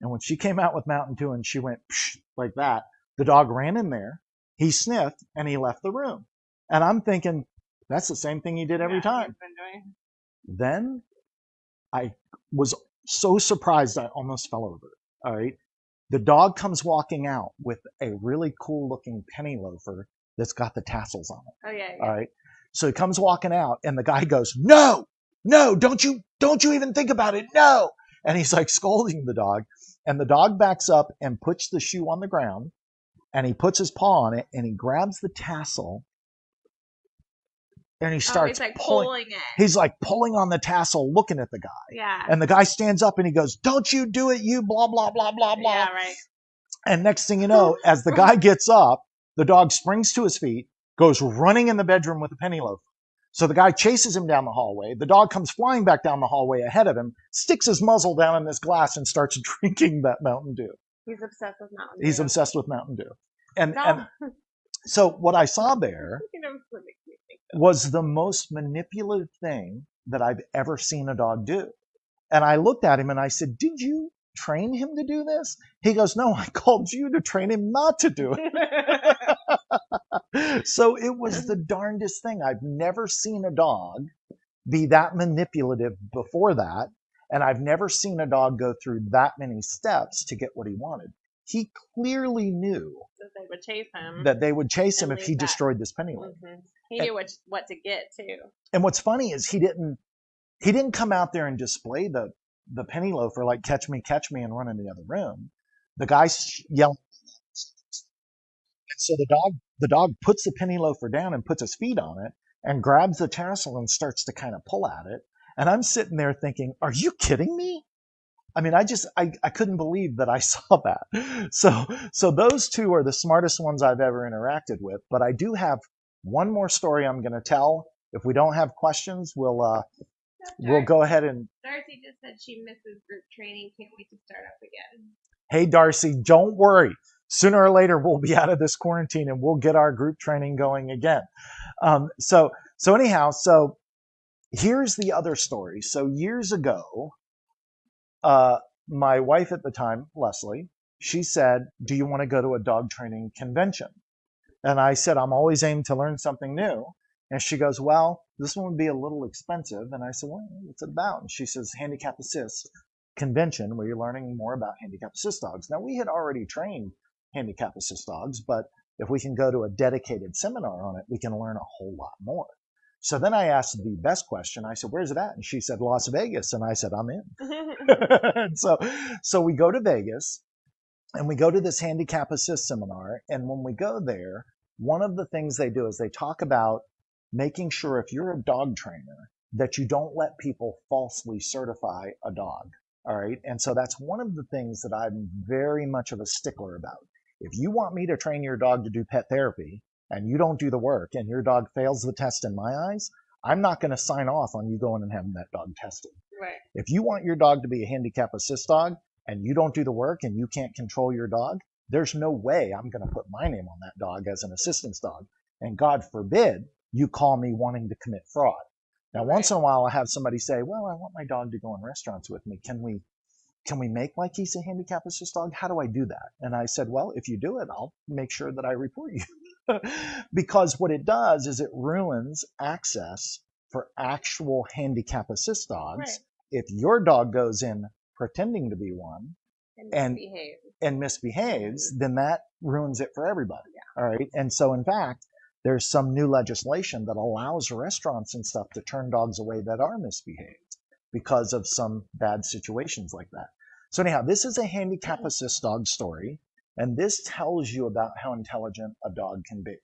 And when she came out with Mountain Dew and she went psh, like that, the dog ran in there, he sniffed, and he left the room. And I'm thinking, that's the same thing he did every time. Then I was so surprised I almost fell over. All right. The dog comes walking out with a really cool looking penny loafer that's got the tassels on it. Oh, yeah. All right. So he comes walking out and the guy goes, no, don't you even think about it. No. And he's like scolding the dog, and the dog backs up and puts the shoe on the ground, and he puts his paw on it and he grabs the tassel. And he starts he's like pulling it. He's like pulling on the tassel, looking at the guy. Yeah. And the guy stands up and he goes, don't you do it, you blah, blah, blah, blah, blah. Yeah, right. And next thing you know, as the guy gets up, the dog springs to his feet, goes running in the bedroom with a penny loaf. So the guy chases him down the hallway. The dog comes flying back down the hallway ahead of him, sticks his muzzle down in this glass and starts drinking that Mountain Dew. He's obsessed with Mountain Dew. He's obsessed with Mountain Dew. And so what I saw there was the most manipulative thing that I've ever seen a dog do. And I looked at him and I said, did you train him to do this? He goes, no, I called you to train him not to do it. So it was the darndest thing. I've never seen a dog be that manipulative before that. And I've never seen a dog go through that many steps to get what he wanted. He clearly knew that they would chase him. That they would chase him and if he destroyed this penny loaf. Mm-hmm. He knew what to get too. And what's funny is he didn't come out there and display the penny loafer like catch me, and run in the other room. The guy's yelling. And so the dog puts the penny loafer down and puts his feet on it and grabs the tassel and starts to kind of pull at it. And I'm sitting there thinking, are you kidding me? I mean, I couldn't believe that I saw that. So those two are the smartest ones I've ever interacted with. But I do have one more story I'm going to tell. If we don't have questions, we'll go ahead and. Darcy just said she misses group training. Can't wait to start up again. Hey, Darcy, don't worry. Sooner or later, we'll be out of this quarantine and we'll get our group training going again. So anyhow, here's the other story. So years ago, my wife at the time, Leslie, she said, do you want to go to a dog training convention? And I said, I'm always aimed to learn something new. And she goes, well, this one would be a little expensive. And I said, well, what's it about? And she says, handicap assist convention, where you're learning more about handicap assist dogs. Now, we had already trained handicap assist dogs, but if we can go to a dedicated seminar on it, we can learn a whole lot more. So then I asked the best question. I said, where's it at? And she said, Las Vegas. And I said, I'm in. And so we go to Vegas and we go to this handicap assist seminar. And when we go there, one of the things they do is they talk about making sure if you're a dog trainer that you don't let people falsely certify a dog. All right. And so that's one of the things that I'm very much of a stickler about. If you want me to train your dog to do pet therapy and you don't do the work and your dog fails the test in my eyes, I'm not going to sign off on you going and having that dog tested. Right. If you want your dog to be a handicap assist dog and you don't do the work and you can't control your dog, there's no way I'm going to put my name on that dog as an assistance dog. And God forbid you call me wanting to commit fraud. Now, once in a while, I have somebody say, well, I want my dog to go in restaurants with me. Can we make like he's a handicap assist dog? How do I do that? And I said, well, if you do it, I'll make sure that I report you. Because what it does is it ruins access for actual handicap assist dogs. Right. If your dog goes in pretending to be one And misbehaves, then that ruins it for everybody. Yeah. All right. And so, in fact, there's some new legislation that allows restaurants and stuff to turn dogs away that are misbehaved because of some bad situations like that. So anyhow, this is a handicap assist dog story, and this tells you about how intelligent a dog can be.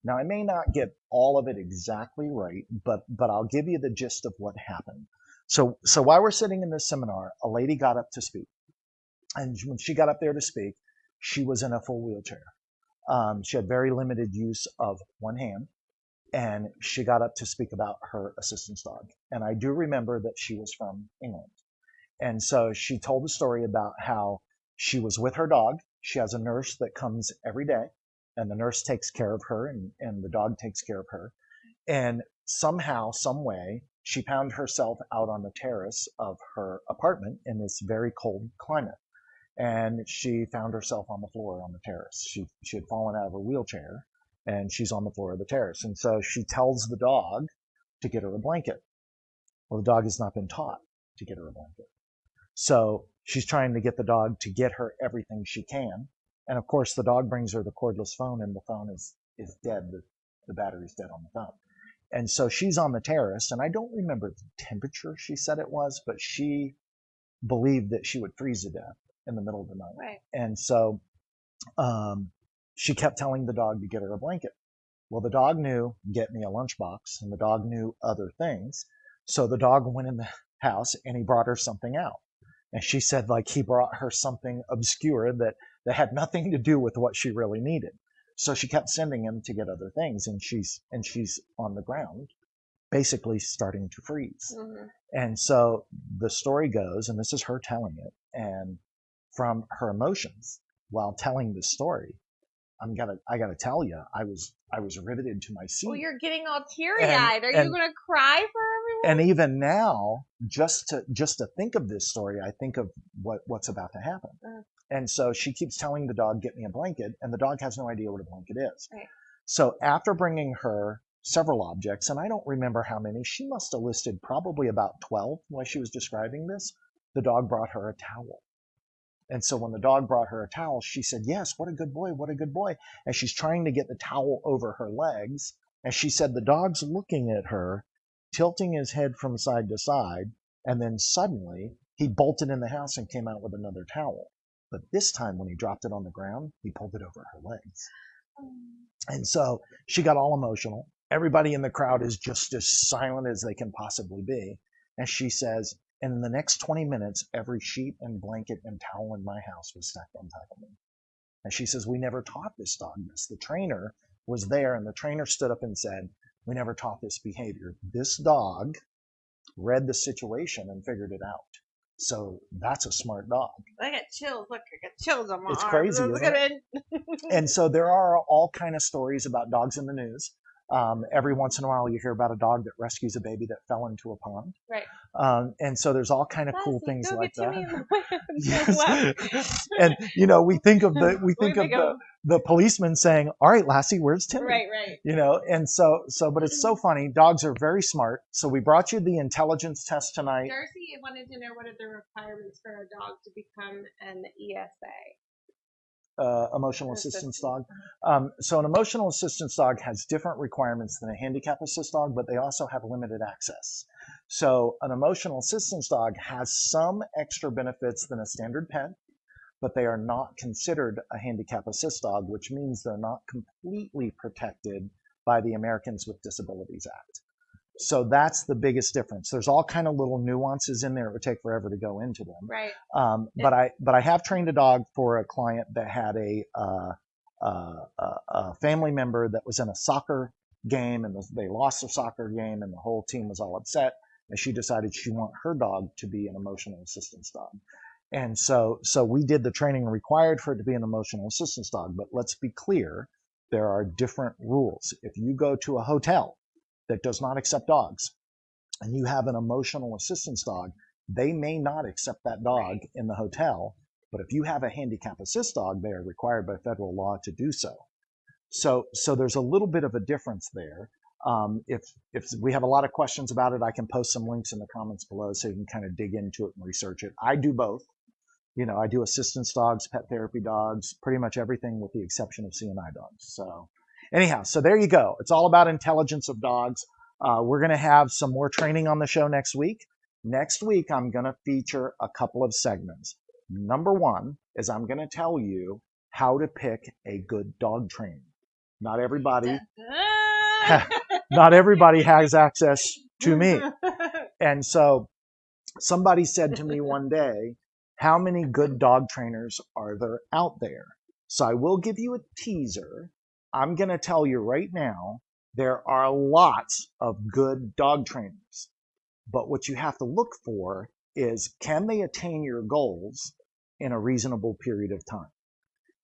Now, I may not get all of it exactly right, but I'll give you the gist of what happened. So while we're sitting in this seminar, a lady got up to speak. And when she got up there to speak, she was in a full wheelchair. She had very limited use of one hand, and she got up to speak about her assistance dog. And I do remember that she was from England. And so she told the story about how she was with her dog. She has a nurse that comes every day, and the nurse takes care of her, and the dog takes care of her. And somehow, some way, she found herself out on the terrace of her apartment in this very cold climate. And she found herself on the floor on the terrace. She had fallen out of her wheelchair, and she's on the floor of the terrace. And so she tells the dog to get her a blanket. Well, the dog has not been taught to get her a blanket. So she's trying to get the dog to get her everything she can. And of course, the dog brings her the cordless phone, and the phone is dead. The battery's dead on the phone. And so she's on the terrace, and I don't remember the temperature she said it was, but she believed that she would freeze to death in the middle of the night. Right. And so she kept telling the dog to get her a blanket. Well, the dog knew, get me a lunchbox, and the dog knew other things. So the dog went in the house and he brought her something out. And she said, like, he brought her something obscure that had nothing to do with what she really needed. So she kept sending him to get other things, and she's on the ground, basically starting to freeze. Mm-hmm. And so the story goes, and this is her telling it, and from her emotions while telling this story, I gotta tell you, I was riveted to my seat. Well, you're getting all teary-eyed. Are you going to cry for everyone? And even now, just to think of this story, I think of what's about to happen. And so she keeps telling the dog, get me a blanket, and the dog has no idea what a blanket is. Right. So after bringing her several objects, and I don't remember how many, she must have listed probably about 12 while she was describing this, the dog brought her a towel. And so when the dog brought her a towel, she said, yes, what a good boy, what a good boy. And she's trying to get the towel over her legs. And she said the dog's looking at her, tilting his head from side to side. And then suddenly he bolted in the house and came out with another towel. But this time when he dropped it on the ground, he pulled it over her legs. And so she got all emotional. Everybody in the crowd is just as silent as they can possibly be. And she says, and in the next 20 minutes, every sheet and blanket and towel in my house was stacked on top of me. And she says, we never taught this dog this. The trainer was there, and the trainer stood up and said, we never taught this behavior. This dog read the situation and figured it out. So that's a smart dog. I got chills. Look, I got chills on my arms. It's crazy, Look isn't at it? it. And so there are all kind of stories about dogs in the news. Every once in a while you hear about a dog that rescues a baby that fell into a pond. Right. And so there's all kind of cool things go like get that. Timmy in the Yes. And we think of the policeman saying, all right, Lassie, where's Timmy? Right. And so but it's so funny. Dogs are very smart. So we brought you the intelligence test tonight. Darcy wanted to know what are the requirements for a dog to become an ESA. Emotional assistance dog. So an emotional assistance dog has different requirements than a handicap assist dog, but they also have limited access. So an emotional assistance dog has some extra benefits than a standard pet, but they are not considered a handicap assist dog, which means they're not completely protected by the Americans with Disabilities Act. So that's the biggest difference. There's all kind of little nuances in there. It would take forever to go into them. Right. But I have trained a dog for a client that had a family member that was in a soccer game, and they lost a soccer game, and the whole team was all upset. And she decided she wanted her dog to be an emotional assistance dog. And so we did the training required for it to be an emotional assistance dog. But let's be clear, there are different rules. If you go to a hotel that does not accept dogs and you have an emotional assistance dog, they may not accept that dog in the hotel. But if you have a handicap assist dog, they are required by federal law to do so. So there's a little bit of a difference there. If we have a lot of questions about it, I can post some links in the comments below so you can kind of dig into it and research it. I do both. I do assistance dogs, pet therapy dogs, pretty much everything with the exception of CNI dogs. So anyhow, so there you go. It's all about intelligence of dogs. We're going to have some more training on the show next week. Next week, I'm going to feature a couple of segments. Number one is I'm going to tell you how to pick a good dog trainer. Not everybody has access to me. And so somebody said to me one day, how many good dog trainers are there out there? So I will give you a teaser. I'm going to tell you right now, there are lots of good dog trainers. But what you have to look for is, can they attain your goals in a reasonable period of time?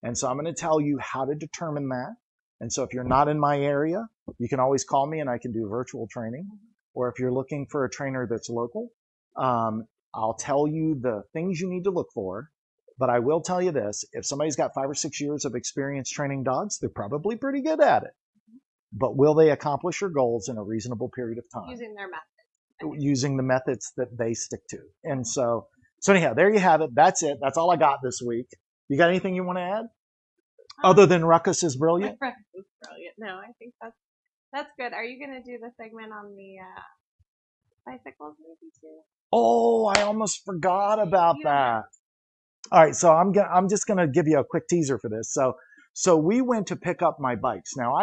And so I'm going to tell you how to determine that. And so if you're not in my area, you can always call me and I can do virtual training. Or if you're looking for a trainer that's local, I'll tell you the things you need to look for. But I will tell you this, if somebody's got 5 or 6 years of experience training dogs, they're probably pretty good at it. But will they accomplish your goals in a reasonable period of time? Using their methods. Using the methods that they stick to. And so anyhow, there you have it. That's it. That's all I got this week. You got anything you want to add? Other than Ruckus is brilliant? Ruckus is brilliant. No, I think that's good. Are you going to do the segment on the bicycles maybe too? Oh, I almost forgot about that. All right, so I'm just going to give you a quick teaser for this. So we went to pick up my bikes. Now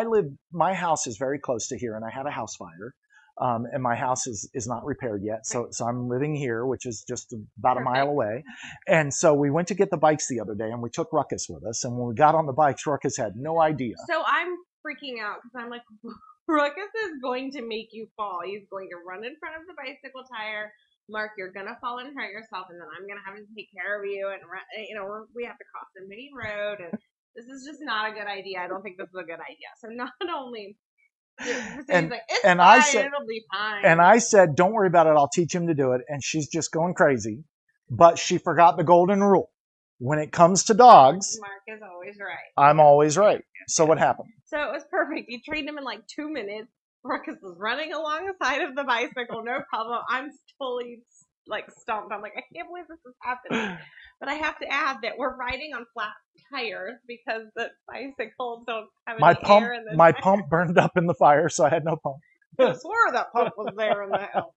my house is very close to here, and I had a house fire. And my house is not repaired yet. So I'm living here, which is just about a mile away. And so we went to get the bikes the other day, and we took Ruckus with us. And when we got on the bikes, Ruckus had no idea. So I'm freaking out because I'm like, Ruckus is going to make you fall. He's going to run in front of the bicycle tire. Mark, you're going to fall and hurt yourself, and then I'm going to have to take care of you. And, we have to cross the main road. And this is just not a good idea. I don't think this is a good idea. So not only... So and he's like, it's and fine, I said, it'll be fine. And I said, don't worry about it. I'll teach him to do it. And she's just going crazy. But she forgot the golden rule. When it comes to dogs, Mark is always right. I'm always right. So what happened? So it was perfect. You trained him in like 2 minutes. Ruckus was running along the side of the bicycle, no problem. I'm totally like stumped. I'm like, I can't believe this is happening. But I have to add that we're riding on flat tires because the bicycles don't have any air in the My tire. pump burned up in the fire, so I had no pump. I swore that pump was there in the house.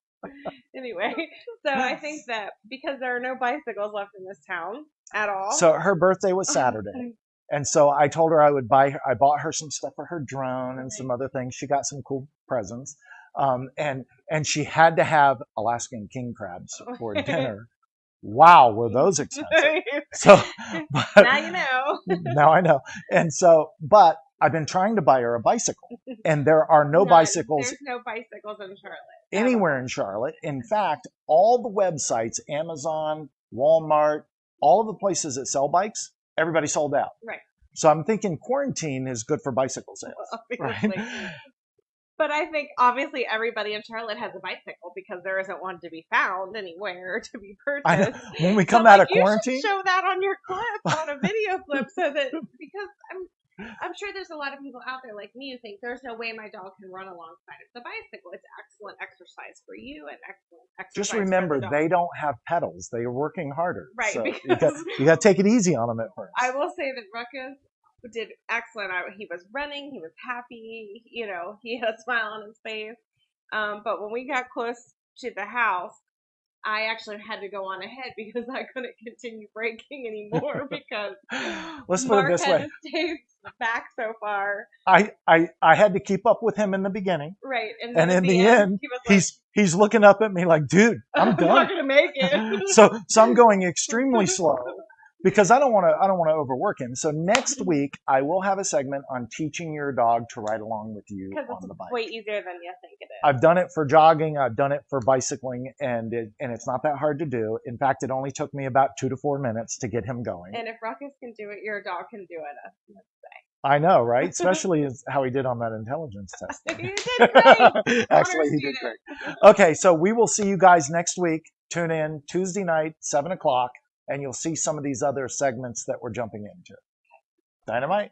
Anyway, so I think that because there are no bicycles left in this town at all. So her birthday was Saturday. And so I told her I bought her some stuff for her drone and some other things. She got some cool presents. And she had to have Alaskan king crabs for dinner. Wow, were those expensive. So, now you know. Now I know. And so, but I've been trying to buy her a bicycle. And there are no bicycles. There's no bicycles in Charlotte. Anywhere in Charlotte. In fact, all the websites, Amazon, Walmart, all of the places that sell bikes, everybody sold out. Right. So I'm thinking quarantine is good for bicycle sales. Obviously. Right? But I think obviously everybody in Charlotte has a bicycle because there isn't one to be found anywhere to be purchased. When we come out of you quarantine, should show that on your clip, on a video clip, so that because I'm sure there's a lot of people out there like me who think there's no way my dog can run alongside of the bicycle. It's excellent exercise for you and excellent exercise. Just remember, for the dog. they don't have pedals. They are working harder. Right. So Because you got to take it easy on them at first. I will say that Ruckus did excellent. He was running. He was happy. He had a smile on his face. But when we got close to the house, I actually had to go on ahead because I couldn't continue braking anymore because Let's put Mark it this had way. to stay back so far. I had to keep up with him in the beginning. Right. And in the end, he was like, he's looking up at me like, dude, I'm I'm done. not going to make it. So I'm going extremely slow. because I don't want to overwork him. So next week I will have a segment on teaching your dog to ride along with you Because on the it's bike. way easier than you think it is. I've done it for jogging. I've done it for bicycling, and it's not that hard to do. In fact, it only took me about 2 to 4 minutes to get him going. And if Ruckus can do it, your dog can do it. I know, right? Especially how he did on that intelligence test. You did great. Actually, he did great. Okay, so we will see you guys next week. Tune in Tuesday night, 7 o'clock, and you'll see some of these other segments that we're jumping into. Dynamite.